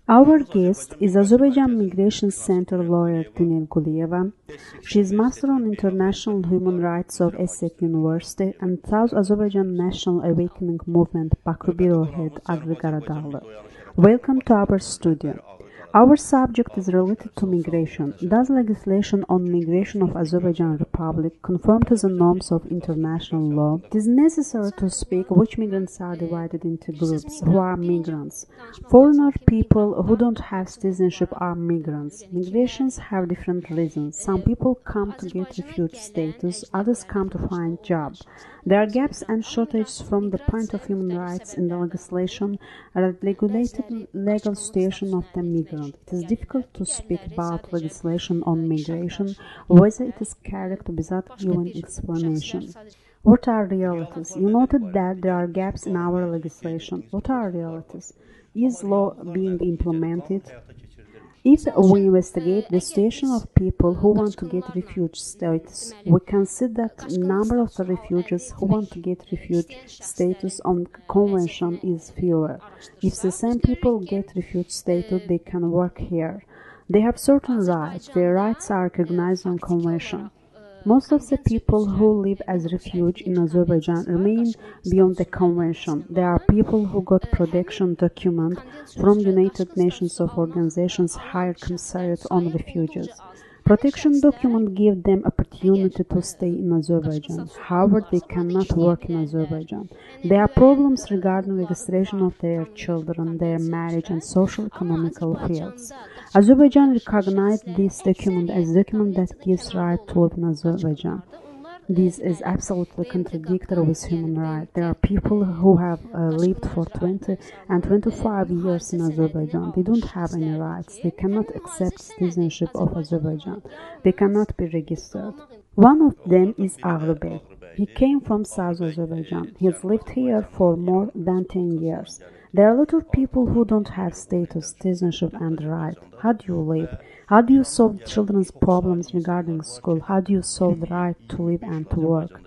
Our guest is Azerbaijan Migration Center lawyer Gunel Guliyeva. She is Master on International Human Rights of Essex University and South Azerbaijan National Awakening Movement Baku Bureau Head Agri Garadagli. Welcome to our studio. Our subject is related to migration. Does legislation on migration of Azerbaijan Republic conform to the norms of international law? It is necessary to speak which migrants are divided into groups. Who are migrants? Foreigner people who don't have citizenship are migrants. Migrations have different reasons. Some people come to get refugee status, others come to find job. There are gaps and shortages from the point of human rights in the legislation that regulated legal situation of the migrant. It is difficult to speak about legislation on migration, whether it is correct without giving explanation. What are realities? You noted that there are gaps in our legislation. What are realities? Is law being implemented? If we investigate the situation of people who want to get refugee status, we can see that the number of the refugees who want to get refugee status on convention is fewer. If the same people get refugee status, they can work here. They have certain rights. Their rights are recognized on convention. Most of the people who live as refugees in Azerbaijan remain beyond the convention. There are people who got protection document from United Nations of Organizations High Commissariat on Refugees. Protection document give them opportunity to stay in Azerbaijan. However, they cannot work in Azerbaijan. There are problems regarding registration of their children, their marriage and social-economical fields. Azerbaijan recognized this document as a document that gives right to live in Azerbaijan. This is absolutely contradictory with human rights. There are people who have lived for 20 and 25 years in Azerbaijan. They don't have any rights. They cannot accept citizenship of Azerbaijan. They cannot be registered. One of them is Agri. He came from South Azerbaijan. He has lived here for more than 10 years. There are a lot of people who don't have status, citizenship and right. How do you live? How do you solve children's problems regarding school? How do you solve the right to live and to work?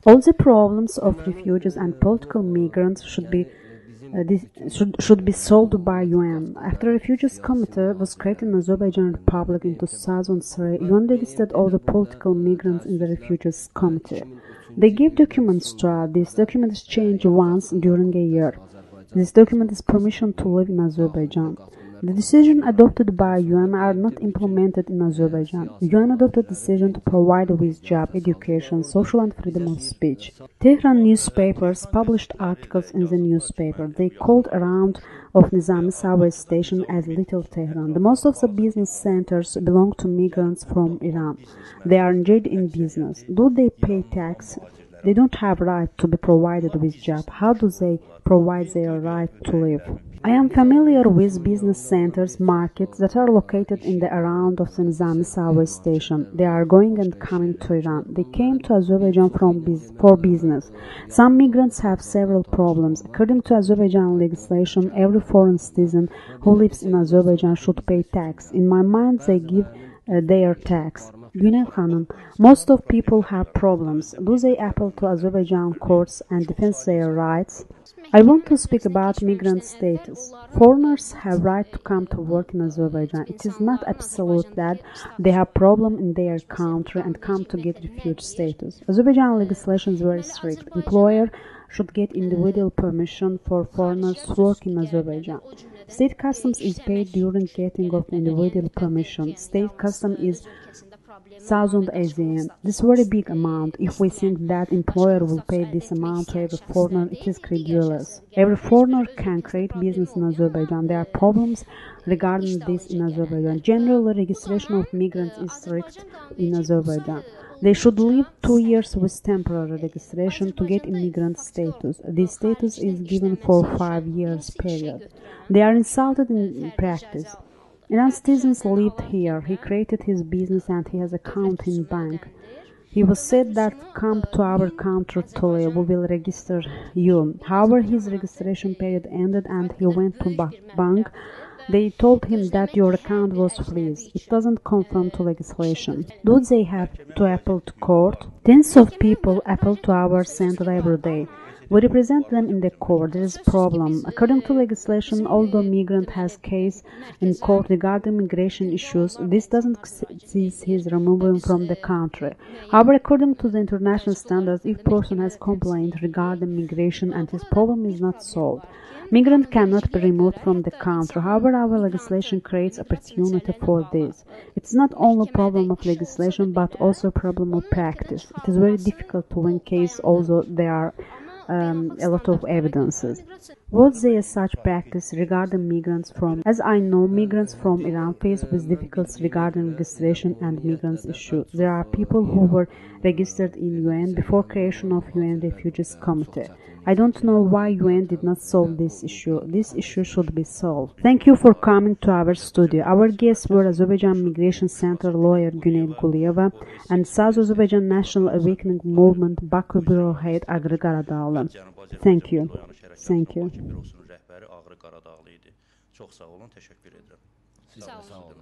All the problems of refugees and political migrants should be solved by UN. After Refugees Committee was created in Azerbaijan Republic in 2003, UN registered all the political migrants in the Refugees Committee. They gave documents to us. This document is changed once during a year. This document is permission to live in Azerbaijan. The decisions adopted by UN are not implemented in Azerbaijan. UN adopted a decision to provide with job, education, social and freedom of speech. Tehran newspapers published articles in the newspaper. They called around of Nizami subway station as Little Tehran. The most of the business centers belong to migrants from Iran. They are engaged in business. Do they pay tax? They don't have right to be provided with job. How do they provide their right to live? I am familiar with business centers, markets that are located in the around of the Nizami subway station. They are going and coming to Iran. They came to Azerbaijan for business. Some migrants have several problems. According to Azerbaijan legislation, every foreign citizen who lives in Azerbaijan should pay tax. In my mind, they give their tax. Gunel Hanım, most of people have problems. Do they appeal to Azerbaijan courts and defend their rights? I want to speak about migrant status. Foreigners have right to come to work in Azerbaijan. It is not absolute that they have problem in their country and come to get refugee status. Azerbaijan legislation is very strict. Employer should get individual permission for foreigners to work in Azerbaijan. State customs is paid during getting of individual permission. State custom is 1,000 AZN. This is a very big amount. If we think that employer will pay this amount to every foreigner, it is credulous. Every foreigner can create business in Azerbaijan. There are problems regarding this in Azerbaijan. Generally, registration of migrants is strict in Azerbaijan. They should live 2 years with temporary registration to get immigrant status. This status is given for 5 years period. They are insulted in practice. Iran citizens lived here. He created his business and he has account in bank. He was said that come to our country to live, we will register you. However, his registration period ended and he went to bank. They told him that your account was freeze. It doesn't conform to legislation. Do they have to appeal to court? Tens of people appeal to our center every day. We represent them in the court. There is a problem. According to legislation, although migrant has case in court regarding migration issues, this doesn't cease his removal from the country. However, according to the international standards, if person has complaint regarding migration and his problem is not solved, migrant cannot be removed from the country. However, our legislation creates opportunity for this. It's not only a problem of legislation, but also a problem of practice. It is very difficult to win case, although there are a lot of evidences. Was there such practice regarding migrants from? As I know, migrants from Iran face with difficulties regarding registration and migrants issues. There are people who were registered in UN before creation of UN Refugees Committee. I don't know why UN did not solve this issue. This issue should be solved. Thank you for coming to our studio. Our guests were Azerbaijan Migration Center lawyer Gunel Guliyeva and South Azerbaijan National Awakening Movement Baku Bureau head Agri Garadagli. Thank you. Thank you. Agri Garadagli idi. Çox sağ olun, təşəkkür edirəm. Sağ olun.